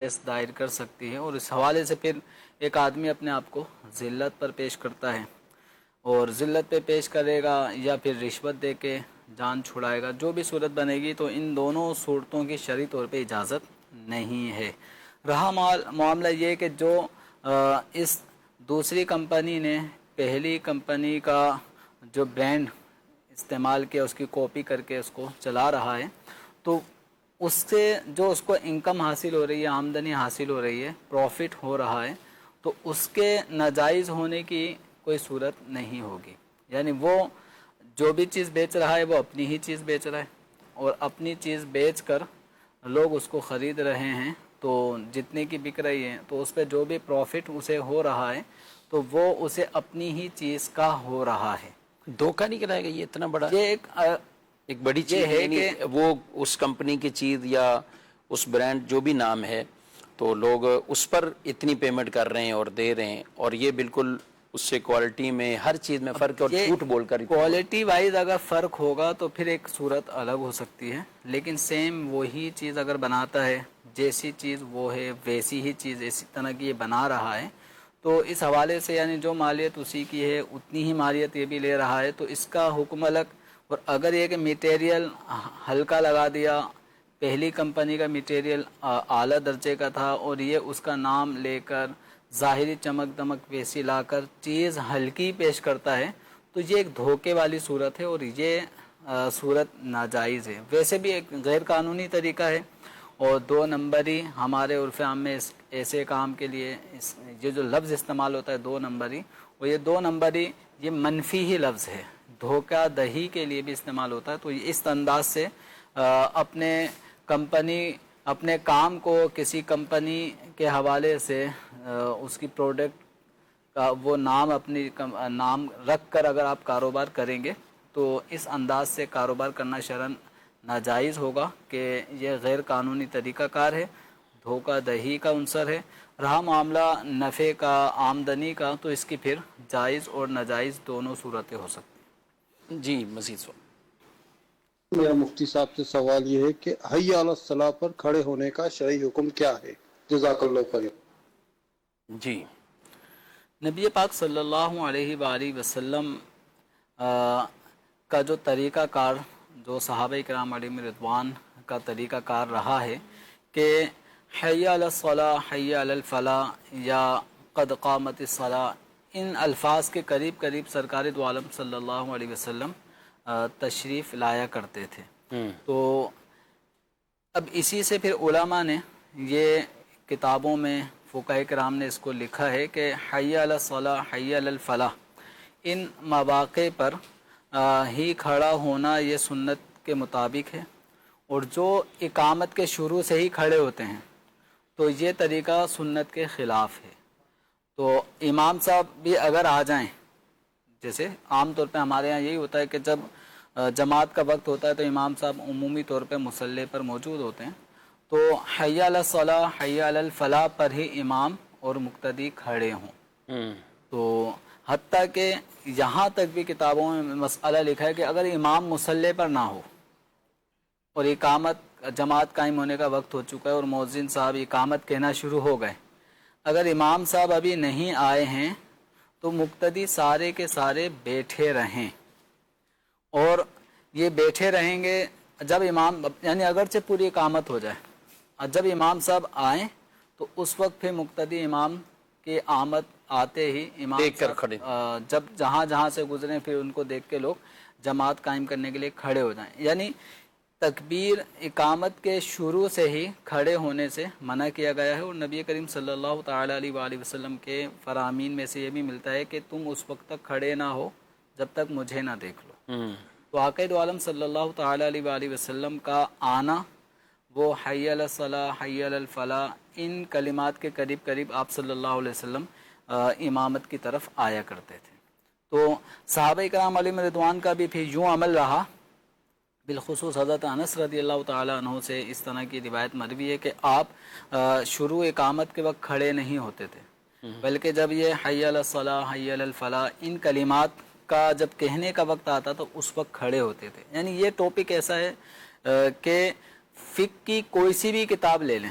Case دائر کر سکتی ہے، اور اس حوالے سے پھر ایک آدمی اپنے آپ کو ذلت پر پیش کرتا ہے، اور ذلت پہ پیش کرے گا یا پھر رشوت دے کے جان چھڑائے گا، جو بھی صورت بنے گی تو ان دونوں صورتوں کی شرعی طور پہ اجازت نہیں ہے۔ رہا معاملہ یہ کہ جو اس دوسری کمپنی نے پہلی کمپنی کا جو برانڈ استعمال کیا، اس کی کاپی کر کے اس کو چلا رہا ہے، تو اس سے جو اس کو انکم حاصل ہو رہی ہے، آمدنی حاصل ہو رہی ہے، پروفٹ ہو رہا ہے، تو اس کے ناجائز ہونے کی کوئی صورت نہیں ہوگی۔ یعنی وہ جو بھی چیز بیچ رہا ہے وہ اپنی ہی چیز بیچ رہا ہے، اور اپنی چیز بیچ کر لوگ اس کو خرید رہے ہیں، تو جتنے کی بک رہی ہے تو اس پہ جو بھی پروفٹ اسے ہو رہا ہے تو وہ اسے اپنی ہی چیز کا ہو رہا ہے۔ دھوکہ نہیں کرایا گا یہ اتنا بڑا یہ ایک بڑی یہ چیز، ہے یعنی کہ وہ اس کمپنی کی چیز یا اس برانڈ جو بھی نام ہے تو لوگ اس پر اتنی پیمنٹ کر رہے ہیں اور دے رہے ہیں، اور یہ بالکل اس سے کوالٹی میں ہر چیز میں فرق ہے، اور یہ جھوٹ بول کر کوالٹی وائز اگر فرق ہوگا تو پھر ایک صورت الگ ہو سکتی ہے، لیکن سیم وہی چیز اگر بناتا ہے، جیسی چیز وہ ہے ویسی ہی چیز اسی طرح کی یہ بنا رہا ہے، تو اس حوالے سے یعنی جو مالیت اسی کی ہے اتنی ہی مالیت یہ بھی لے رہا ہے، تو اس کا حکم الگ۔ اور اگر یہ کہ میٹیریل ہلکا لگا دیا، پہلی کمپنی کا میٹیریل اعلیٰ درجے کا تھا اور یہ اس کا نام لے کر ظاہری چمک دمک ویسی لا کر چیز ہلکی پیش کرتا ہے، تو یہ ایک دھوکے والی صورت ہے، اور یہ صورت ناجائز ہے۔ ویسے بھی ایک غیر قانونی طریقہ ہے، اور دو نمبری ہمارے عرف عام میں ایسے کام کے لیے یہ جو لفظ استعمال ہوتا ہے دو نمبری، اور یہ دو نمبری یہ منفی ہی لفظ ہے، دھوکہ دہی کے لیے بھی استعمال ہوتا ہے، تو اس انداز سے اپنے کام کو کسی کمپنی کے حوالے سے اس کی پروڈکٹ کا وہ نام رکھ کر اگر آپ کاروبار کریں گے تو اس انداز سے کاروبار کرنا شرعاً ناجائز ہوگا کہ یہ غیر قانونی طریقہ کار ہے، دھوکہ دہی کا عنصر ہے۔ رہا معاملہ نفع کا، آمدنی کا، تو اس کی پھر جائز اور ناجائز دونوں صورتیں ہو سکتی ہیں۔ جی مزید سوال۔ میرا مفتی صاحب سے سوال یہ ہے کہ حی علی الصلاح پر کھڑے ہونے کا شرعی حکم کیا ہے؟ جزاک اللہ خیر۔ جی نبی پاک صلی اللہ علیہ وآلہ وسلم کا جو طریقہ کار، جو صحابہ کرام علیہم رضوان کا طریقہ کار رہا ہے کہ حی علی الصلاح، حی علی الفلاح یا قد قامت الصلاح، ان الفاظ کے قریب قریب سرکار دو عالم صلی اللہ علیہ وسلم تشریف لایا کرتے تھے۔ تو اب اسی سے پھر علماء نے یہ کتابوں میں فقہاء کرام نے اس کو لکھا ہے کہ حی علی الصلاح، حی علی الفلاح، ان مواقع پر ہی کھڑا ہونا یہ سنت کے مطابق ہے، اور جو اقامت کے شروع سے ہی کھڑے ہوتے ہیں تو یہ طریقہ سنت کے خلاف ہے۔ تو امام صاحب بھی اگر آ جائیں، جیسے عام طور پہ ہمارے یہاں یہی ہوتا ہے کہ جب جماعت کا وقت ہوتا ہے تو امام صاحب عمومی طور پہ مصلی پر موجود ہوتے ہیں، تو حی علی الصلاح، حی علی الفلاح پر ہی امام اور مقتدی کھڑے ہوں۔ تو حتیٰ کہ یہاں تک بھی کتابوں میں مسئلہ لکھا ہے کہ اگر امام مصلی پر نہ ہو اور اقامت جماعت قائم ہونے کا وقت ہو چکا ہے اور مؤذن صاحب اقامت کہنا شروع ہو گئے، اگر امام صاحب ابھی نہیں آئے ہیں تو مقتدی سارے کے سارے بیٹھے رہیں، اور یہ بیٹھے رہیں گے جب امام، یعنی اگرچہ پوری اقامت ہو جائے، اور جب امام صاحب آئیں تو اس وقت پھر مقتدی امام کی آمد آتے ہی امام دیکھ کر کھڑے، جب جہاں سے گزریں پھر ان کو دیکھ کے لوگ جماعت قائم کرنے کے لیے کھڑے ہو جائیں۔ یعنی تکبیر اقامت کے شروع سے ہی کھڑے ہونے سے منع کیا گیا ہے، اور نبی کریم صلی اللہ تعالیٰ علیہ وآلہ وسلم کے فرامین میں سے یہ بھی ملتا ہے کہ تم اس وقت تک کھڑے نہ ہو جب تک مجھے نہ دیکھ لو۔ تو آقا دو عالم صلی اللہ تعالیٰ علیہ وآلہ وسلم کا آنا وہ حی علی الصلاح، حی علی الفلاح، ان کلمات کے قریب قریب آپ صلی اللہ علیہ وسلم امامت کی طرف آیا کرتے تھے۔ تو صحابہ کرام علیہم رضوان کا بھی پھر یوں عمل رہا، بالخصوص حضرت انس رضی اللہ تعالیٰ عنہ سے اس طرح کی روایت مروی ہے کہ آپ شروع اقامت کے وقت کھڑے نہیں ہوتے تھے، بلکہ جب یہ حی علی الصلاح، حی علی الفلاح ان کلمات کا جب کہنے کا وقت آتا تو اس وقت کھڑے ہوتے تھے۔ یعنی یہ ٹاپک ایسا ہے کہ فقہ کی کوئی سی بھی کتاب لے لیں،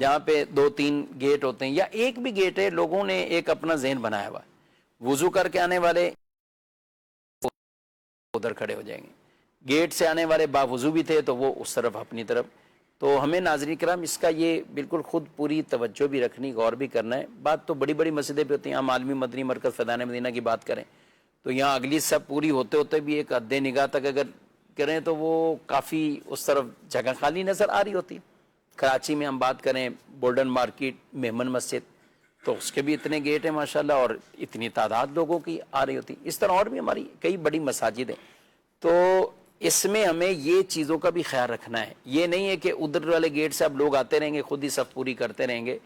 جہاں پہ 2-3 گیٹ ہوتے ہیں یا ایک بھی گیٹ ہے, لوگوں نے ایک اپنا ذہن بنایا ہوا ہے, وضو کر کے آنے والے ادھر کھڑے ہو جائیں گے, گیٹ سے آنے والے باوضو بھی تھے تو وہ اس طرف اپنی طرف. تو ہمیں ناظرین کرام اس کا یہ بالکل خود پوری توجہ بھی رکھنی, غور بھی کرنا ہے. بات تو بڑی بڑی مسجدیں پہ ہوتی ہیں, ہم عالمی مدنی مرکز فیضان مدینہ کی بات کریں تو یہاں اگلی سب پوری ہوتے ہوتے بھی ایک حد نگاہ تک اگر کریں تو وہ کافی اس طرف جگہ خالی نظر آ رہی ہوتی ہے. کراچی میں ہم بات کریں بولڈن مارکیٹ, میمن مسجد, تو اس کے بھی اتنے گیٹ ہیں ماشاءاللہ اور اتنی تعداد لوگوں کی آ رہی ہوتی. اس طرح اور بھی ہماری کئی بڑی مساجد ہیں. تو اس میں ہمیں یہ چیزوں کا بھی خیال رکھنا ہے. یہ نہیں ہے کہ ادھر والے گیٹ سے اب لوگ آتے رہیں گے, خود ہی صف پوری کرتے رہیں گے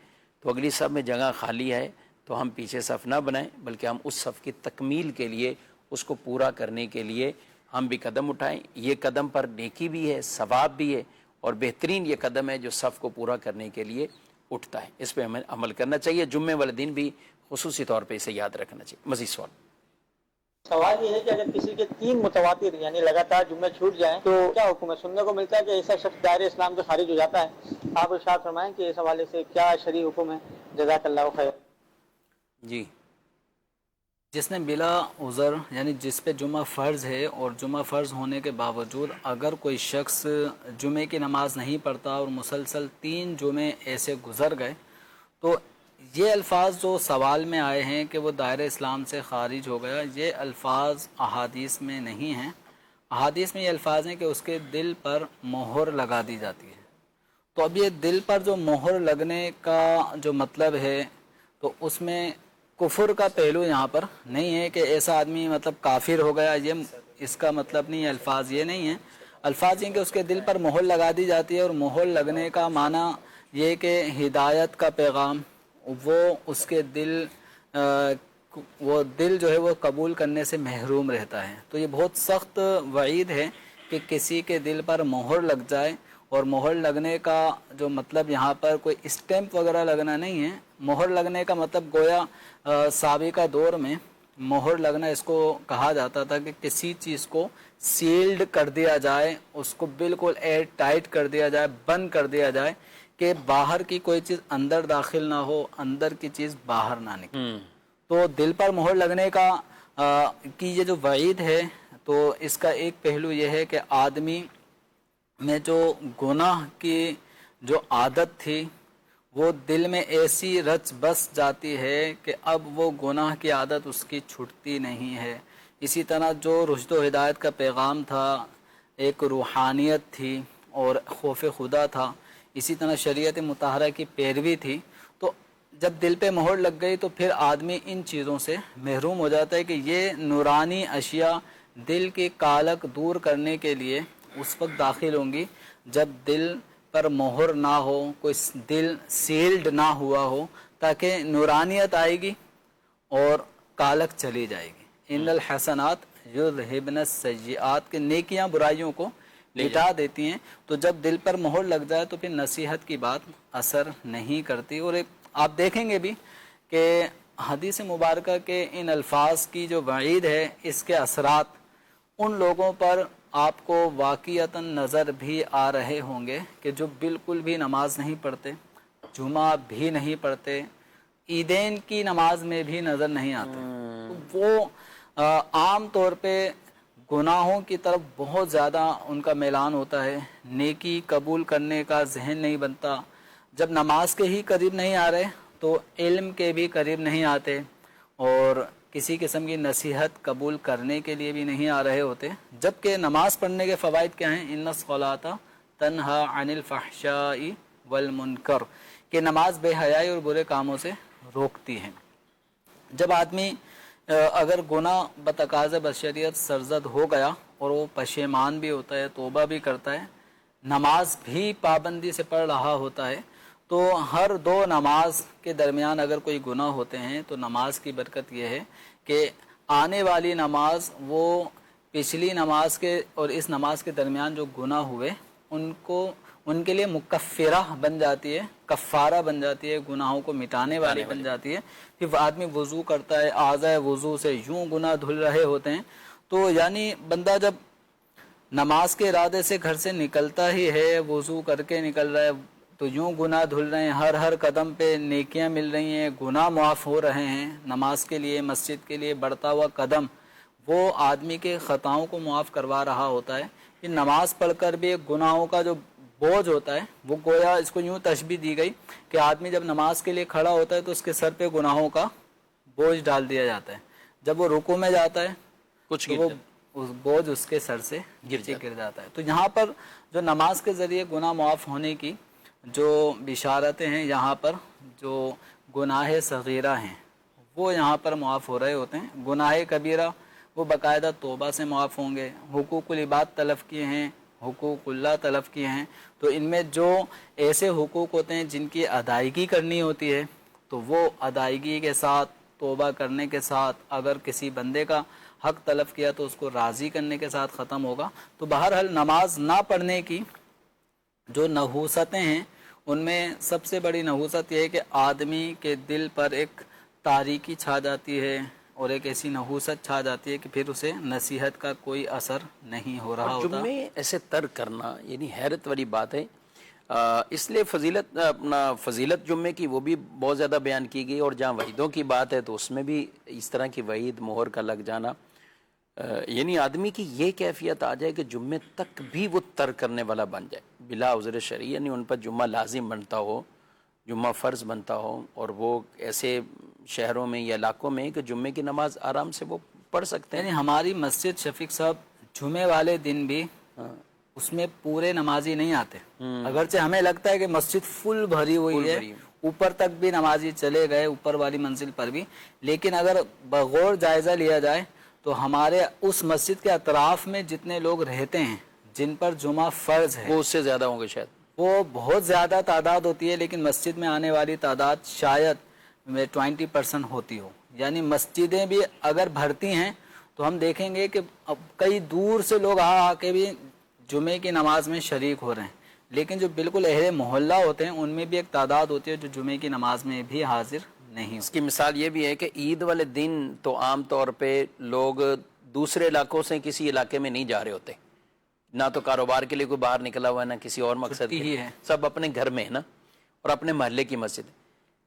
تو اگلی صف میں جگہ خالی ہے تو ہم پیچھے صف نہ بنائیں, بلکہ ہم اس صف کی تکمیل کے لیے, اس کو پورا کرنے کے لیے ہم بھی قدم اٹھائیں. یہ قدم پر نیکی بھی ہے, ثواب بھی ہے, اور بہترین یہ قدم ہے جو صف کو پورا کرنے کے لیے اٹھتا ہے. اس پہ ہمیں عمل کرنا چاہیے. جمعے والے دن بھی خصوصی طور پہ اسے یاد رکھنا چاہیے. مزید سوال یہ ہے کہ اگر کسی کے 3 متواتر یعنی لگاتار جمعے چھوٹ جائیں تو کیا حکم ہے؟ سننے کو ملتا ہے کہ ایسا شخص دائرے اسلام سے خارج ہو جاتا ہے. آپ ارشاد فرمائیں کہ اس حوالے سے کیا شرعی حکم ہے؟ جزاک اللہ خیر. جی, جس نے بلا عذر یعنی جس پہ جمعہ فرض ہے اور جمعہ فرض ہونے کے باوجود اگر کوئی شخص جمعے کی نماز نہیں پڑھتا اور مسلسل 3 جمعے ایسے گزر گئے, تو یہ الفاظ جو سوال میں آئے ہیں کہ وہ دائرہ اسلام سے خارج ہو گیا, یہ الفاظ احادیث میں نہیں ہیں. احادیث میں یہ الفاظ ہیں کہ اس کے دل پر مہر لگا دی جاتی ہے. تو اب یہ دل پر جو مہر لگنے کا جو مطلب ہے تو اس میں کفر کا پہلو یہاں پر نہیں ہے کہ ایسا آدمی مطلب کافر ہو گیا, یہ اس کا مطلب نہیں ہے. الفاظ یہ نہیں ہیں. الفاظ یہ کہ اس کے دل پر مہر لگا دی جاتی ہے, اور مہر لگنے کا معنی یہ کہ ہدایت کا پیغام وہ اس کے دل جو ہے وہ قبول کرنے سے محروم رہتا ہے. تو یہ بہت سخت وعید ہے کہ کسی کے دل پر مہر لگ جائے, اور مہر لگنے کا جو مطلب یہاں پر کوئی اسٹیمپ وغیرہ لگنا نہیں ہے. مہر لگنے کا مطلب گویا سابقہ دور میں مہر لگنا اس کو کہا جاتا تھا کہ کسی چیز کو سیلڈ کر دیا جائے, اس کو بالکل ایئر ٹائٹ کر دیا جائے, بند کر دیا جائے کہ باہر کی کوئی چیز اندر داخل نہ ہو, اندر کی چیز باہر نہ نکلے. تو دل پر مہر لگنے کا کی یہ جو وعید ہے تو اس کا ایک پہلو یہ ہے کہ آدمی میں جو گناہ کی جو عادت تھی وہ دل میں ایسی رچ بس جاتی ہے کہ اب وہ گناہ کی عادت اس کی چھٹتی نہیں ہے. اسی طرح جو رشد و ہدایت کا پیغام تھا, ایک روحانیت تھی اور خوف خدا تھا, اسی طرح شریعت مطہرہ کی پیروی تھی, تو جب دل پہ مہر لگ گئی تو پھر آدمی ان چیزوں سے محروم ہو جاتا ہے کہ یہ نورانی اشیاء دل کی کالک دور کرنے کے لیے اس وقت داخل ہوں گی جب دل پر مہر نہ ہو, کوئی دل سیلڈ نہ ہوا ہو, تاکہ نورانیت آئے گی اور کالک چلی جائے گی. ان الحسنات یذہبن السیئات کہ نیکیاں برائیوں کو مٹا دیتی ہیں. تو جب دل پر مہر لگ جائے تو پھر نصیحت کی بات اثر نہیں کرتی. اور ایک آپ دیکھیں گے بھی کہ حدیث مبارکہ کے ان الفاظ کی جو وعید ہے اس کے اثرات ان لوگوں پر آپ کو واقعتاً نظر بھی آ رہے ہوں گے کہ جو بالکل بھی نماز نہیں پڑھتے, جمعہ بھی نہیں پڑھتے, عیدین کی نماز میں بھی نظر نہیں آتے. تو وہ عام طور پہ گناہوں کی طرف بہت زیادہ ان کا میلان ہوتا ہے, نیکی قبول کرنے کا ذہن نہیں بنتا. جب نماز کے ہی قریب نہیں آ رہے تو علم کے بھی قریب نہیں آتے, اور کسی قسم کی نصیحت قبول کرنے کے لیے بھی نہیں آ رہے ہوتے. جبکہ نماز پڑھنے کے فوائد کیا ہیں؟ ان الصلاۃ تنہا عن الفحشاء والمنکر کہ نماز بے حیائی اور برے کاموں سے روکتی ہے. جب آدمی اگر گناہ بتقاضۂ بشریت سرزد ہو گیا اور وہ پشیمان بھی ہوتا ہے, توبہ بھی کرتا ہے, نماز بھی پابندی سے پڑھ رہا ہوتا ہے, تو ہر 2 نماز کے درمیان اگر کوئی گناہ ہوتے ہیں تو نماز کی برکت یہ ہے کہ آنے والی نماز وہ پچھلی نماز کے اور اس نماز کے درمیان جو گناہ ہوئے ان کے لیے مکفرہ بن جاتی ہے, کفارہ بن جاتی ہے, گناہوں کو مٹانے والی بن جاتی ہے. پھر آدمی وضو کرتا ہے, اعضاء وضو سے یوں گناہ دھل رہے ہوتے ہیں. تو یعنی بندہ جب نماز کے ارادے سے گھر سے نکلتا ہی ہے, وضو کر کے نکل رہا ہے, تو یوں گناہ دھل رہے ہیں, ہر قدم پہ نیکیاں مل رہی ہیں, گناہ معاف ہو رہے ہیں. نماز کے لیے, مسجد کے لیے بڑھتا ہوا قدم وہ آدمی کے خطاؤں کو معاف کروا رہا ہوتا ہے. کہ نماز پڑھ کر بھی ایک گناہوں کا جو بوجھ ہوتا ہے وہ گویا اس کو یوں تشبیہ دی گئی کہ آدمی جب نماز کے لیے کھڑا ہوتا ہے تو اس کے سر پہ گناہوں کا بوجھ ڈال دیا جاتا ہے. جب وہ رکوع میں جاتا ہے کچھ تو وہ اس بوجھ اس کے سر سے گر جاتا ہے. تو یہاں پر جو نماز کے ذریعے گناہ معاف ہونے کی جو بشارتیں ہیں, یہاں پر جو گناہ صغیرہ ہیں وہ یہاں پر معاف ہو رہے ہوتے ہیں. گناہ کبیرہ وہ باقاعدہ توبہ سے معاف ہوں گے. حقوق العباد تلف کیے ہیں, حقوق اللہ تلف کیے ہیں, تو ان میں جو ایسے حقوق ہوتے ہیں جن کی ادائیگی کرنی ہوتی ہے تو وہ ادائیگی کے ساتھ, توبہ کرنے کے ساتھ, اگر کسی بندے کا حق تلف کیا تو اس کو راضی کرنے کے ساتھ ختم ہوگا. تو بہرحال نماز نہ پڑھنے کی جو نحوستیں ہیں ان میں سب سے بڑی نحوست یہ ہے کہ آدمی کے دل پر ایک تاریکی چھا جاتی ہے اور ایک ایسی نحوست چھا جاتی ہے کہ پھر اسے نصیحت کا کوئی اثر نہیں ہو رہا ہوتا. جمعے ایسے ترک کرنا یعنی حیرت والی بات ہے. اس لیے فضیلت جمعے کی وہ بھی بہت زیادہ بیان کی گئی, اور جہاں وعیدوں کی بات ہے تو اس میں بھی اس طرح کی وعید مہر کا لگ جانا, یعنی آدمی کی یہ کیفیت آ جائے کہ جمعے تک بھی وہ ترک کرنے والا بن جائے بلا عذر شرعی, یعنی ان پر جمعہ لازم بنتا ہو, جمعہ فرض بنتا ہو, اور وہ ایسے شہروں میں یا علاقوں میں کہ جمعے کی نماز آرام سے وہ پڑھ سکتے ہیں. یعنی ہماری مسجد شفیق صاحب جمعے والے دن بھی اس میں پورے نمازی نہیں آتے, اگرچہ ہمیں لگتا ہے کہ مسجد فل بھری ہوئی ہے, اوپر تک بھی نمازی چلے گئے, اوپر والی منزل پر بھی, لیکن اگر بغور جائزہ لیا جائے تو ہمارے اس مسجد کے اطراف میں جتنے لوگ رہتے ہیں جن پر جمعہ فرض ہے وہ اس سے زیادہ ہوں گے شاید, وہ بہت زیادہ تعداد ہوتی ہے, لیکن مسجد میں آنے والی تعداد شاید 20% ہوتی ہو. یعنی مسجدیں بھی اگر بھرتی ہیں تو ہم دیکھیں گے کہ اب کئی دور سے لوگ آ کے بھی جمعے کی نماز میں شریک ہو رہے ہیں, لیکن جو بالکل اہل محلہ ہوتے ہیں ان میں بھی ایک تعداد ہوتی ہے جو جمعے کی نماز میں بھی حاضر نہیں. اس کی مثال یہ بھی ہے کہ عید والے دن تو عام طور پہ لوگ دوسرے علاقوں سے کسی علاقے میں نہیں جا رہے ہوتے, نہ تو کاروبار کے لیے کوئی باہر نکلا ہوا ہے نہ کسی اور مقصد کے ہی ہے, سب اپنے گھر میں ہے نا, اور اپنے محلے کی مسجد.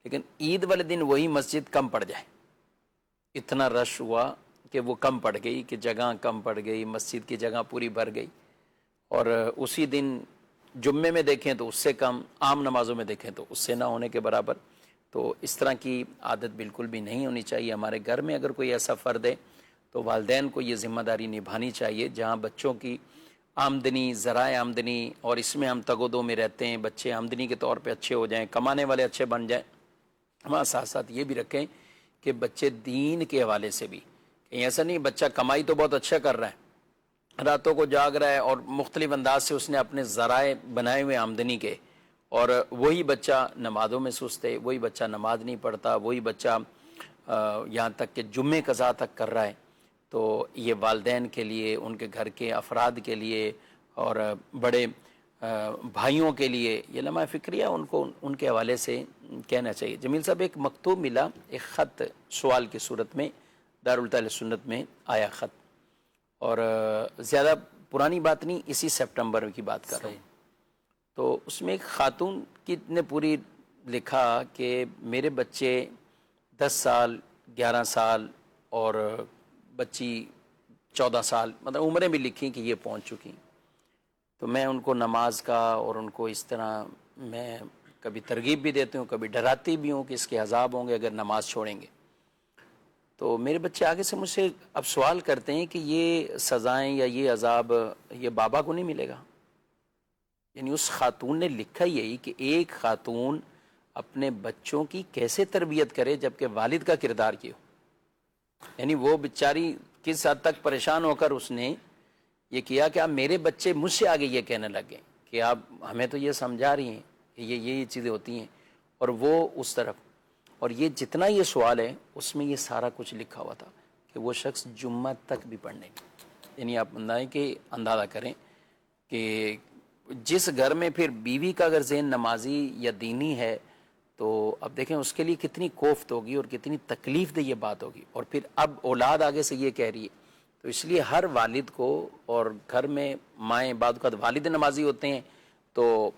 لیکن عید والے دن وہی مسجد کم پڑ جائے, اتنا رش ہوا کہ وہ کم پڑ گئی, کہ جگہ کم پڑ گئی, مسجد کی جگہ پوری بھر گئی, اور اسی دن جمعے میں دیکھیں تو اس سے کم, عام نمازوں میں دیکھیں تو اس سے نہ ہونے کے برابر. تو اس طرح کی عادت بالکل بھی نہیں ہونی چاہیے. ہمارے گھر میں اگر کوئی ایسا فرد ہے تو والدین کو یہ ذمہ داری نبھانی چاہیے, جہاں بچوں کی آمدنی, ذرائع آمدنی, اور اس میں ہم تگ و دو میں رہتے ہیں, بچے آمدنی کے طور پہ اچھے ہو جائیں, کمانے والے اچھے بن جائیں, ہمارا ساتھ ساتھ یہ بھی رکھیں کہ بچے دین کے حوالے سے بھی, کہیں ایسا نہیں بچہ کمائی تو بہت اچھا کر رہا ہے, راتوں کو جاگ رہا ہے اور مختلف انداز سے اس نے اپنے ذرائع بنائے ہوئے آمدنی کے, اور وہی بچہ نمازوں میں سست ہے, وہی بچہ نماز نہیں پڑھتا, وہی بچہ یہاں تک کہ جمعے قضا تک کر رہا ہے. تو یہ والدین کے لیے, ان کے گھر کے افراد کے لیے, اور بڑے بھائیوں کے لیے یہ لمحہ فکریہ ان کو ان کے حوالے سے کہنا چاہیے. جمیل صاحب, ایک مکتوب ملا, ایک خط سوال کی صورت میں, دارالتعلیم سنت میں آیا خط, اور زیادہ پرانی بات نہیں, اسی سپٹمبر کی بات کر رہا ہوں. تو اس میں ایک خاتون کی نے پوری لکھا کہ میرے بچے 10 سال, 11 سال اور بچی 14 سال, مطلب عمریں بھی لکھی کہ یہ پہنچ چکی. تو میں ان کو نماز کا اور ان کو اس طرح میں کبھی ترغیب بھی دیتی ہوں, کبھی ڈراتی بھی ہوں کہ اس کے عذاب ہوں گے اگر نماز چھوڑیں گے. تو میرے بچے آگے سے مجھ سے اب سوال کرتے ہیں کہ یہ سزائیں یا یہ عذاب یہ بابا کو نہیں ملے گا. یعنی اس خاتون نے لکھا یہی کہ ایک خاتون اپنے بچوں کی کیسے تربیت کرے جبکہ والد کا کردار کیا ہو. یعنی وہ بیچاری کس حد تک پریشان ہو کر اس نے یہ کیا کہ اب میرے بچے مجھ سے آگے یہ کہنے لگے کہ آپ ہمیں تو یہ سمجھا رہی ہیں کہ یہ چیزیں ہوتی ہیں, اور وہ اس طرف. اور یہ جتنا یہ سوال ہے اس میں یہ سارا کچھ لکھا ہوا تھا کہ وہ شخص جمعہ تک بھی پڑھنے گا. یعنی آپ اندازہ کریں کہ جس گھر میں پھر بیوی کا اگر ذہن نمازی یا دینی ہے تو اب دیکھیں اس کے لیے کتنی کوفت ہوگی اور کتنی تکلیف دہ یہ بات ہوگی. اور پھر اب اولاد آگے سے یہ کہہ رہی ہے, تو اس لیے ہر والد کو, اور گھر میں مائیں بعد اوقات والد نمازی ہوتے ہیں تو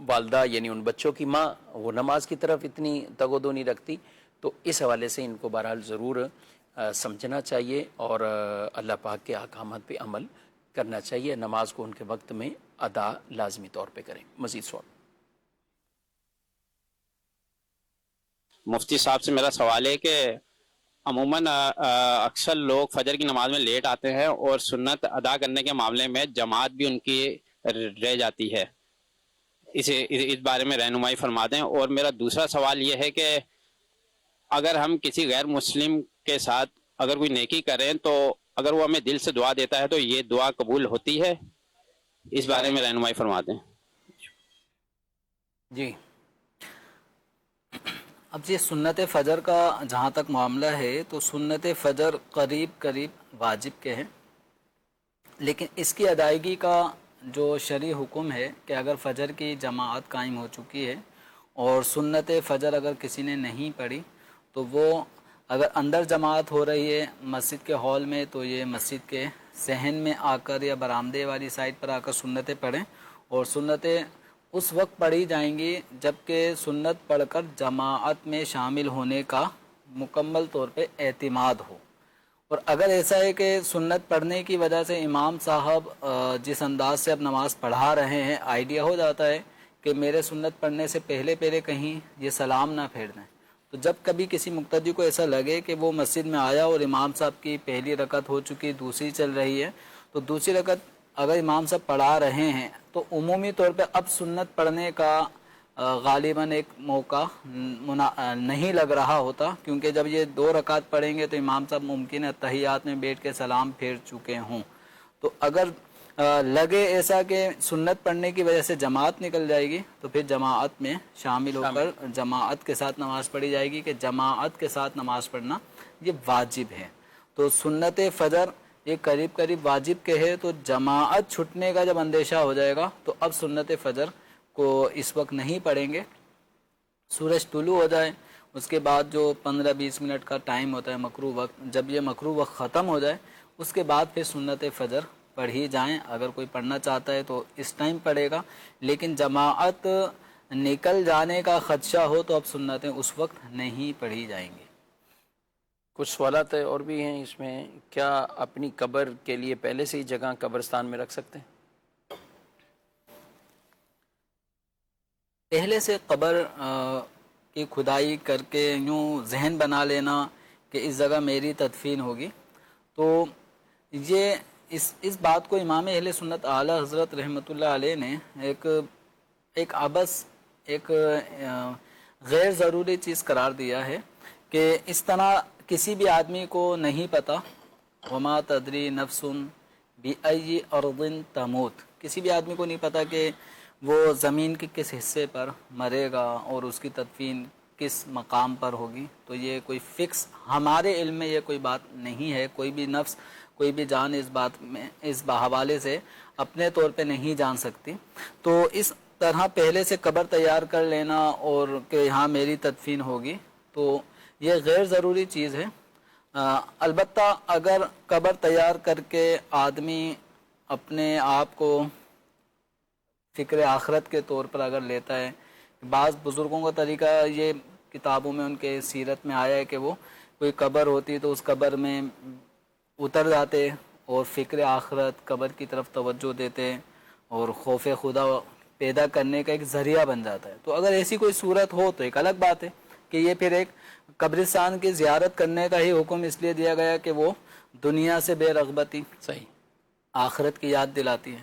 والدہ یعنی ان بچوں کی ماں وہ نماز کی طرف اتنی تگودو نہیں رکھتی. تو اس حوالے سے ان کو بہرحال ضرور سمجھنا چاہیے اور اللہ پاک کے احکامات پہ عمل کرنا چاہیے. نماز کو ان کے وقت میں ادا لازمی طور پہ کریں. مزید سوال. مفتی صاحب سے میرا سوال ہے کہ عموماً اکثر لوگ فجر کی نماز میں لیٹ آتے ہیں اور سنت ادا کرنے کے معاملے میں جماعت بھی ان کی رہ جاتی ہے. اس بارے میں رہنمائی فرما دیں. اور میرا دوسرا سوال یہ ہے کہ اگر ہم کسی غیر مسلم کے ساتھ اگر کوئی نیکی کریں تو اگر وہ ہمیں دل سے دعا دیتا ہے تو یہ دعا قبول ہوتی ہے؟ اس بارے میں رہنمائی فرما دیں. جی، اب یہ سنت فجر کا جہاں تک معاملہ ہے تو سنت فجر قریب واجب کے ہیں، لیکن اس کی ادائیگی کا جو شرعی حکم ہے کہ اگر فجر کی جماعت قائم ہو چکی ہے اور سنت فجر اگر کسی نے نہیں پڑھی تو وہ اگر اندر جماعت ہو رہی ہے مسجد کے ہال میں تو یہ مسجد کے صحن میں آ کر یا برآمدے والی سائڈ پر آ کر سنتیں پڑھیں، اور سنتیں اس وقت پڑھی جائیں گی جب کہ سنت پڑھ کر جماعت میں شامل ہونے کا مکمل طور پہ اعتماد ہو. اور اگر ایسا ہے کہ سنت پڑھنے کی وجہ سے امام صاحب جس انداز سے اب نماز پڑھا رہے ہیں آئیڈیا ہو جاتا ہے کہ میرے سنت پڑھنے سے پہلے کہیں یہ سلام نہ پھیر دیں، تو جب کبھی کسی مقتدی کو ایسا لگے کہ وہ مسجد میں آیا اور امام صاحب کی پہلی رکعت ہو چکی دوسری چل رہی ہے تو دوسری رکعت اگر امام صاحب پڑھا رہے ہیں تو عمومی طور پہ اب سنت پڑھنے کا غالباً ایک موقع نہیں لگ رہا ہوتا، کیونکہ جب یہ 2 رکعت پڑھیں گے تو امام صاحب ممکن ہے تحیات میں بیٹھ کے سلام پھیر چکے ہوں. تو اگر لگے ایسا کہ سنت پڑھنے کی وجہ سے جماعت نکل جائے گی تو پھر جماعت میں شامل ہو کر جماعت کے ساتھ نماز پڑھی جائے گی، کہ جماعت کے ساتھ نماز پڑھنا یہ واجب ہے. تو سنت فجر یہ قریب واجب کے ہے، تو جماعت چھٹنے کا جب اندیشہ ہو جائے گا تو اب سنت فجر کو اس وقت نہیں پڑھیں گے. سورج طلوع ہو جائے اس کے بعد جو 15-20 منٹ کا ٹائم ہوتا ہے مکروہ وقت، جب یہ مکروہ وقت ختم ہو جائے اس کے بعد پھر سنت فجر پڑھی جائیں. اگر کوئی پڑھنا چاہتا ہے تو اس ٹائم پڑھے گا، لیکن جماعت نکل جانے کا خدشہ ہو تو اب سنتیں اس وقت نہیں پڑھی جائیں گی. کچھ سوالات اور بھی ہیں اس میں. کیا اپنی قبر کے لیے پہلے سے ہی جگہ قبرستان میں رکھ سکتے ہیں؟ پہلے سے قبر کی کھدائی کر کے یوں ذہن بنا لینا کہ اس جگہ میری تدفین ہوگی، تو یہ اس بات کو امام اہل سنت اعلیٰ حضرت رحمۃ اللہ علیہ نے ایک عبث، ایک غیر ضروری چیز قرار دیا ہے کہ اس طرح کسی بھی آدمی کو نہیں پتہ وما تدری نفس بأی ارض تموت، کسی بھی آدمی کو نہیں پتہ کہ وہ زمین کے کس حصے پر مرے گا اور اس کی تدفین کس مقام پر ہوگی. تو یہ کوئی فکس ہمارے علم میں یہ کوئی بات نہیں ہے. کوئی بھی نفس، کوئی بھی جان اس بات میں اس حوالے سے اپنے طور پہ نہیں جان سکتی. تو اس طرح پہلے سے قبر تیار کر لینا اور کہ یہاں میری تدفین ہوگی تو یہ غیر ضروری چیز ہے. البتہ اگر قبر تیار کر کے آدمی اپنے آپ کو فکر آخرت کے طور پر اگر لیتا ہے، بعض بزرگوں کا طریقہ یہ کتابوں میں ان کے سیرت میں آیا ہے کہ وہ کوئی قبر ہوتی تو اس قبر میں اتر جاتے اور فکر آخرت قبر کی طرف توجہ دیتے اور خوف خدا پیدا کرنے کا ایک ذریعہ بن جاتا ہے. تو اگر ایسی کوئی صورت ہو تو ایک الگ بات ہے کہ یہ پھر ایک قبرستان کی زیارت کرنے کا ہی حکم اس لیے دیا گیا کہ وہ دنیا سے بے رغبتی، صحیح، آخرت کی یاد دلاتی ہے.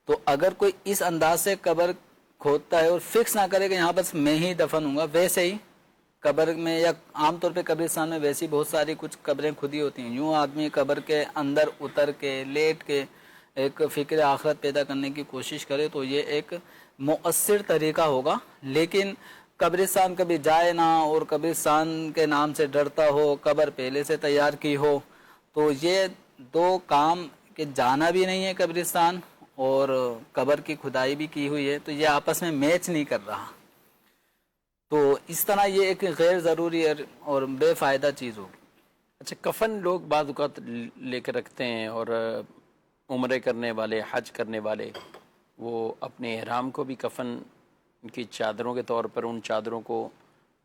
تو اگر کوئی اس انداز سے قبر کھودتا ہے اور فکس نہ کرے کہ یہاں بس میں ہی دفن ہوں گا، ویسے ہی قبر میں یا عام طور پہ قبرستان میں ویسی بہت ساری کچھ قبریں کھدی ہوتی ہیں، یوں آدمی قبر کے اندر اتر کے لیٹ کے ایک فکر آخرت پیدا کرنے کی کوشش کرے تو یہ ایک مؤثر طریقہ ہوگا. لیکن قبرستان کبھی جائے نہ اور قبرستان کے نام سے ڈرتا ہو، قبر پہلے سے تیار کی ہو، تو یہ 2 کام کہ جانا بھی نہیں ہے قبرستان اور قبر کی کھدائی بھی کی ہوئی ہے تو یہ آپس میں میچ نہیں کر رہا. تو اس طرح یہ ایک غیر ضروری اور بے فائدہ چیز ہوگی. اچھا، کفن لوگ بعض اوقات لے کے رکھتے ہیں اور عمرے کرنے والے، حج کرنے والے وہ اپنے احرام کو بھی کفن ان کی چادروں کے طور پر، ان چادروں کو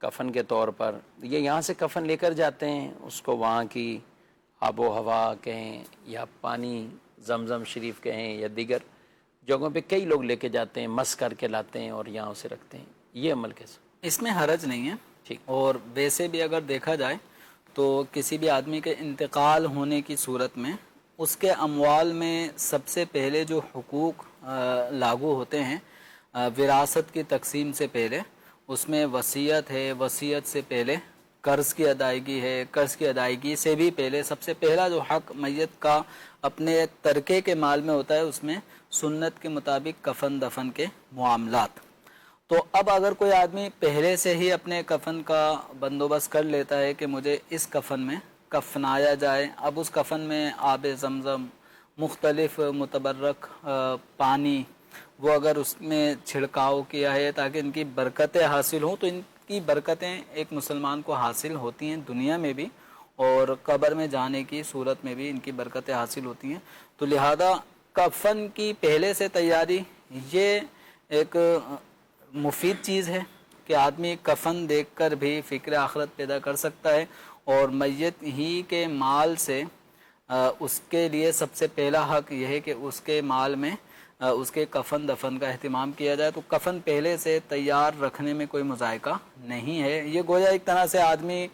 کفن کے طور پر، یہ یہاں سے کفن لے کر جاتے ہیں، اس کو وہاں کی آب و ہوا کہیں یا پانی زمزم شریف کہیں یا دیگر جگہوں پہ کئی لوگ لے کے جاتے ہیں، مس کر کے لاتے ہیں اور یہاں اسے رکھتے ہیں. یہ عمل کیسے؟ اس میں حرج نہیں ہے. ٹھیک. اور ویسے بھی اگر دیکھا جائے تو کسی بھی آدمی کے انتقال ہونے کی صورت میں اس کے اموال میں سب سے پہلے جو حقوق لاگو ہوتے ہیں وراثت کی تقسیم سے پہلے، اس میں وصیت ہے، وصیت سے پہلے قرض کی ادائیگی ہے، قرض کی ادائیگی سے بھی پہلے سب سے پہلا جو حق میت کا اپنے ترکے کے مال میں ہوتا ہے، اس میں سنت کے مطابق کفن دفن کے معاملات. تو اب اگر کوئی آدمی پہلے سے ہی اپنے کفن کا بندوبست کر لیتا ہے کہ مجھے اس کفن میں کفنایا جائے، اب اس کفن میں آب زمزم، مختلف متبرک پانی، وہ اگر اس میں چھڑکاؤ کیا ہے تاکہ ان کی برکتیں حاصل ہوں، تو ان کی برکتیں ایک مسلمان کو حاصل ہوتی ہیں دنیا میں بھی اور قبر میں جانے کی صورت میں بھی ان کی برکتیں حاصل ہوتی ہیں. تو لہذا کفن کی پہلے سے تیاری یہ ایک مفید چیز ہے کہ آدمی کفن دیکھ کر بھی فکر آخرت پیدا کر سکتا ہے، اور میت ہی کے مال سے اس کے لیے سب سے پہلا حق یہ ہے کہ اس کے مال میں اس کے کفن دفن کا اہتمام کیا جائے. تو کفن پہلے سے تیار رکھنے میں کوئی مذائقہ نہیں ہے. یہ گویا ایک طرح سے آدمی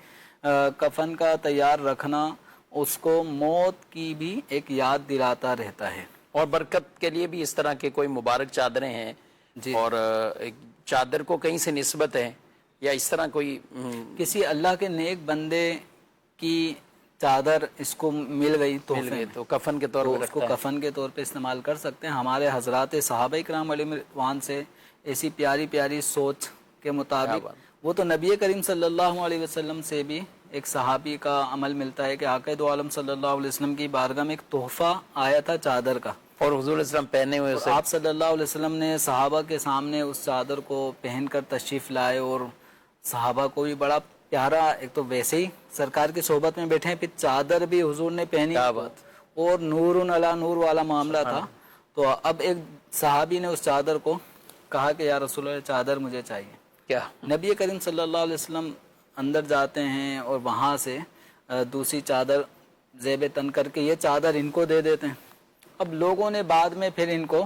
کفن کا تیار رکھنا اس کو موت کی بھی ایک یاد دلاتا رہتا ہے. اور برکت کے لیے بھی اس طرح کے کوئی مبارک چادریں ہیں جی. اور ایک چادر کو کہیں سے نسبت ہے یا اس طرح کوئی کسی اللہ کے نیک بندے کی چادر اس کو مل گئی تو کفن کے طور تو پر اس کو رکھتا ہے. کفن کے طور پہ استعمال کر سکتے ہیں. ہمارے حضرات صحابہ کرام علیہم رضوان سے ایسی پیاری پیاری سوچ کے مطابق وہ تو نبی کریم صلی اللہ علیہ وسلم سے بھی ایک صحابی کا عمل ملتا ہے کہ آقا دو عالم صلی اللہ علیہ وسلم کی بارگاہ میں ایک تحفہ آیا تھا چادر کا، اور حضور علیہ السلام پہنے ہوئے اسے آپ صلی اللہ علیہ وسلم نے صحابہ کے سامنے اس چادر کو پہن کر تشریف لائے، اور صحابہ کو بھی بڑا پیارا، ایک تو ویسے ہی سرکار کی صحبت میں بیٹھے ہیں، پھر چادر بھی حضور نے پہنی اور نور علی نور والا معاملہ تھا. تو اب ایک صحابی نے اس چادر کو کہا کہ یا رسول اللہ چادر مجھے چاہیے. کیا نبی کریم صلی اللہ علیہ وسلم اندر جاتے ہیں اور وہاں سے دوسری چادر زیب تن کر کے یہ چادر ان کو دے دیتے ہیں. اب لوگوں نے بعد میں پھر ان کو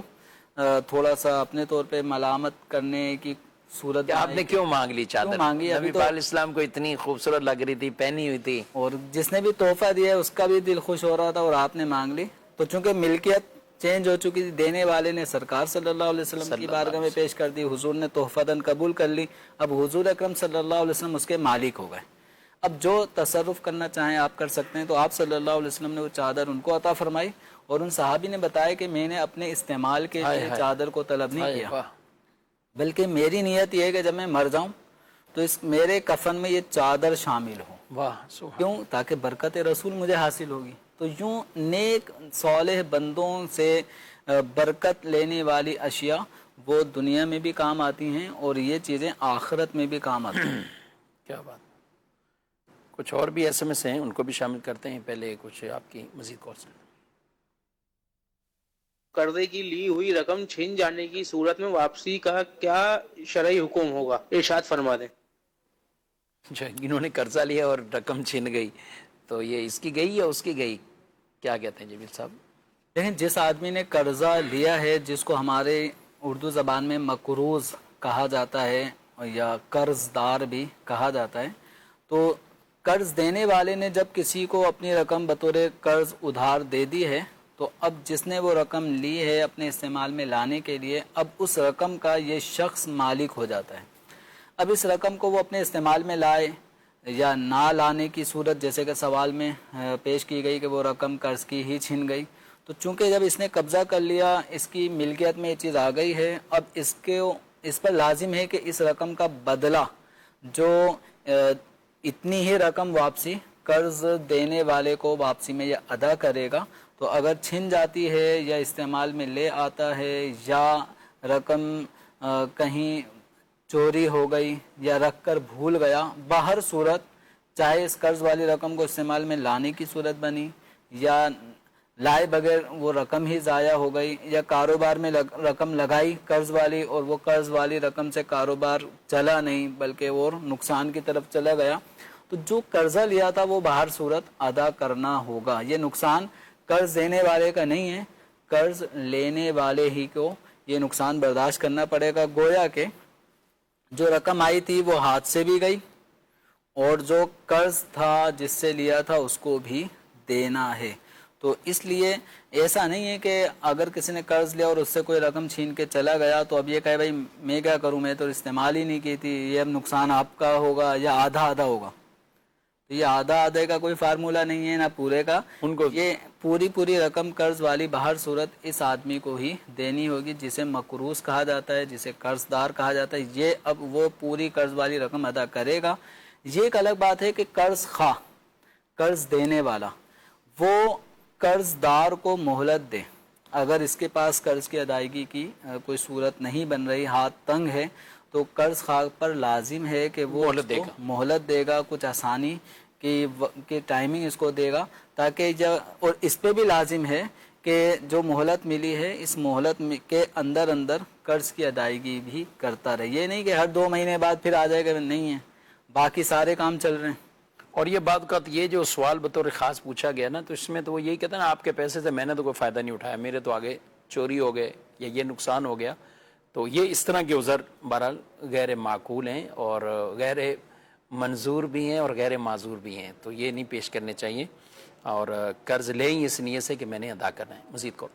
تھوڑا سا اپنے طور پہ ملامت کرنے کی صورت کہ آپ نے کیوں مانگ لی چادر؟ مانگی؟ نبی پاک اسلام کو اتنی خوبصورت لگ رہی تھی، پہنی ہوئی تھی، اور جس نے بھی تحفہ دیا اس کا بھی دل خوش ہو رہا تھا، اور آپ نے مانگ لی. تو چونکہ ملکیت چینج ہو چکی تھی، دینے والے نے سرکار صلی اللہ علیہ وسلم کی بارگاہ میں پیش کر دی، حضور نے تحفہ دن قبول کر لی. اب حضور اکرم صلی اللہ علیہ وسلم اس کے مالک ہو گئے. اب جو تصرف کرنا چاہیں آپ کر سکتے ہیں. تو آپ صلی اللہ علیہ وسلم نے وہ چادر ان کو عطا فرمائی، اور ان صحابی نے بتایا کہ میں نے اپنے استعمال کے لیے چادر کو طلب نہیں کیا، بلکہ میری نیت یہ ہے کہ جب میں مر جاؤں تو اس میرے کفن میں یہ چادر شامل ہو. واہ، کیوں؟ تاکہ برکت رسول مجھے حاصل ہوگی. تو یوں نیک صالح بندوں سے برکت لینے والی اشیاء وہ دنیا میں بھی کام آتی ہیں اور یہ چیزیں آخرت میں بھی کام آتی ہیں. کیا بات. کچھ اور بھی ایس ایم ایس ہیں، ان کو بھی شامل کرتے ہیں. پہلے کچھ آپ کی مزید کال سن. قرضے کی لی ہوئی رقم چھن جانے کی صورت میں واپسی کا کیا شرعی حکم ہوگا؟ ارشاد فرما دیں. انہوں نے قرضہ لیا اور رقم چھن گئی، تو یہ اس کی گئی یا اس کی گئی؟ کیا کہتے ہیں جمیل صاحب؟ لیکن جس آدمی نے قرضہ لیا ہے، جس کو ہمارے اردو زبان میں مقروض کہا جاتا ہے یا قرض دار بھی کہا جاتا ہے، تو قرض دینے والے نے جب کسی کو اپنی رقم بطور قرض ادھار دے دی ہے، تو اب جس نے وہ رقم لی ہے اپنے استعمال میں لانے کے لیے، اب اس رقم کا یہ شخص مالک ہو جاتا ہے. اب اس رقم کو وہ اپنے استعمال میں لائے یا نہ لانے کی صورت، جیسے کہ سوال میں پیش کی گئی کہ وہ رقم قرض کی ہی چھن گئی، تو چونکہ جب اس نے قبضہ کر لیا، اس کی ملکیت میں یہ چیز آ گئی ہے، اب اس پر لازم ہے کہ اس رقم کا بدلہ جو اتنی ہی رقم واپسی قرض دینے والے کو واپسی میں یہ ادا کرے گا. تو اگر چھن جاتی ہے یا استعمال میں لے آتا ہے یا رقم کہیں چوری ہو گئی یا رکھ کر بھول گیا، باہر صورت چاہے اس قرض والی رقم کو استعمال میں لانے کی صورت بنی یا لائے بغیر وہ رقم ہی ضائع ہو گئی، یا کاروبار میں رقم لگائی قرض والی اور وہ قرض والی رقم سے کاروبار چلا نہیں بلکہ اور نقصان کی طرف چلا گیا، تو جو قرضہ لیا تھا وہ بہر صورت ادا کرنا ہوگا۔ یہ نقصان قرض دینے والے کا نہیں ہے، قرض لینے والے ہی کو یہ نقصان برداشت کرنا پڑے گا۔ گویا کہ جو رقم آئی تھی وہ ہاتھ سے بھی گئی اور جو قرض تھا جس سے لیا تھا اس کو بھی دینا ہے۔ تو اس لیے ایسا نہیں ہے کہ اگر کسی نے قرض لیا اور اس سے کوئی رقم چھین کے چلا گیا تو اب یہ کہے بھائی میں کیا کروں، میں تو استعمال ہی نہیں کی تھی، یہ اب نقصان آپ کا ہوگا یا آدھا آدھا ہوگا۔ تو یہ آدھا آدھے کا کوئی فارمولہ نہیں ہے نہ پورے کا، ان کو یہ پوری رقم قرض والی بہر صورت اس آدمی کو ہی دینی ہوگی جسے مقروض کہا جاتا ہے، جسے قرض دار کہا جاتا ہے۔ یہ اب وہ پوری قرض والی رقم ادا کرے گا۔ یہ ایک الگ بات ہے کہ قرض خواہ، قرض دینے والا وہ قرض دار کو مہلت دے، اگر اس کے پاس قرض کی ادائیگی کی کوئی صورت نہیں بن رہی، ہاتھ تنگ ہے، تو قرض خواہ پر لازم ہے کہ وہ مہلت دے گا، کچھ آسانی کی ٹائمنگ اس کو دے گا، تاکہ اور اس پہ بھی لازم ہے کہ جو مہلت ملی ہے اس مہلت کے اندر قرض کی ادائیگی بھی کرتا رہے۔ یہ نہیں کہ ہر 2 مہینے بعد پھر آ جائے گا، نہیں ہے، باقی سارے کام چل رہے ہیں۔ اور یہ بات کا یہ جو سوال بطور خاص پوچھا گیا نا، تو اس میں تو وہ یہی کہتا ہے نا آپ کے پیسے سے میں نے تو کوئی فائدہ نہیں اٹھایا، میرے تو آگے چوری ہو گئے یا یہ نقصان ہو گیا، تو یہ اس طرح کے عذر بہرحال غیر معقول ہیں اور غیر منظور بھی ہیں اور غیر معذور بھی ہیں، تو یہ نہیں پیش کرنے چاہیے، اور قرض لیں اس نیت سے کہ میں نے ادا کرنا ہے۔ مزید کو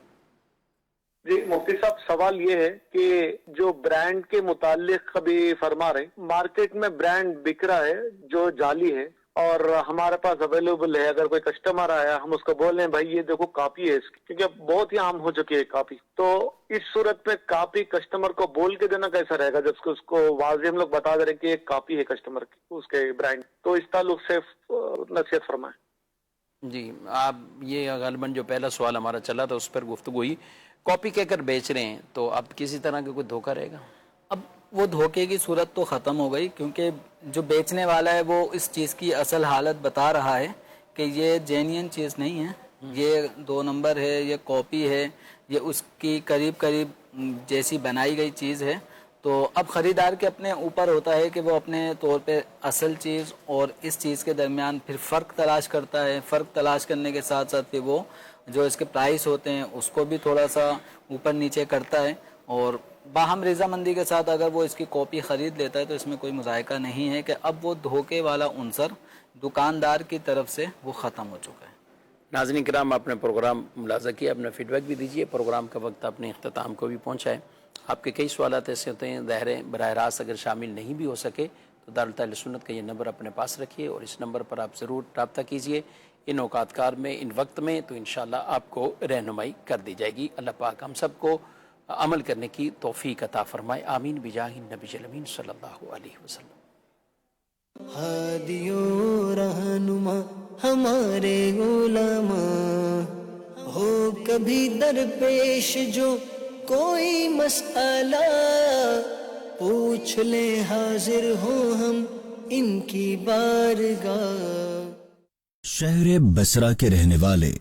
جی مفتی صاحب، سوال یہ ہے کہ جو برانڈ کے متعلق کبھی فرما رہے ہیں، مارکیٹ میں برانڈ بک رہا ہے جو جعلی ہے اور ہمارے پاس اویلیبل ہے، اگر کوئی کسٹمر آیا ہم اس کو بول رہے ہیں بھائی یہ دیکھو کاپی ہے اس کی، کیونکہ بہت ہی عام ہو چکی ہے کاپی، تو اس صورت میں کاپی کسٹمر کو بول کے دینا کیسا رہے گا جب اس کو واضح ہم لوگ بتا دے رہے ہیں کہ ایک کاپی ہے کسٹمر کی اس کے برانڈ، تو اس تعلق سے نصیحت فرمائیں۔ جی، آپ یہ غالباً جو پہلا سوال ہمارا چلا تھا اس پر گفتگو ہوئی، کاپی کہہ کر بیچ رہے ہیں تو اب کسی طرح کا کوئی دھوکہ رہے گا؟ اب وہ دھوکے کی صورت تو ختم ہو گئی، کیونکہ جو بیچنے والا ہے وہ اس چیز کی اصل حالت بتا رہا ہے کہ یہ جینین چیز نہیں ہے، یہ 2 نمبر ہے، یہ کاپی ہے، یہ اس کی قریب جیسی بنائی گئی چیز ہے۔ تو اب خریدار کے اپنے اوپر ہوتا ہے کہ وہ اپنے طور پہ اصل چیز اور اس چیز کے درمیان پھر فرق تلاش کرتا ہے، فرق تلاش کرنے کے ساتھ ساتھ پھر وہ جو اس کے پرائس ہوتے ہیں اس کو بھی تھوڑا سا اوپر نیچے کرتا ہے، اور باہم رضامندی کے ساتھ اگر وہ اس کی کاپی خرید لیتا ہے تو اس میں کوئی مذائقہ نہیں ہے کہ اب وہ دھوکے والا عنصر دکاندار کی طرف سے وہ ختم ہو چکا ہے۔ ناظرین کرام، آپ نے پروگرام ملاحظہ کیا، اپنا فیڈ بیک بھی دیجیے، پروگرام کا وقت اپنے اختتام کو بھی پہنچا ہے۔ آپ کے کئی سوالات ایسے ہوتے ہیں ظاہر ہے براہ راست اگر شامل نہیں بھی ہو سکے تو دارالتعلیم سنت کا یہ نمبر اپنے پاس رکھیے اور اس نمبر پر آپ ضرور رابطہ کیجیے، ان اوقات کار میں، ان وقت میں، تو انشاءاللہ آپ کو رہنمائی کر دی جائے گی۔ اللہ پاک ہم سب کو عمل کرنے کی توفیق عطا فرمائے، آمین بجاہ النبی الامین صلی اللہ علیہ وسلم۔ ہادی و رہنما ہمارے علماء، ہو کبھی درپیش جو کوئی مسئلہ، پوچھ لے حاضر ہو ہم ان کی بارگاہ۔ شہر بصرہ کے رہنے والے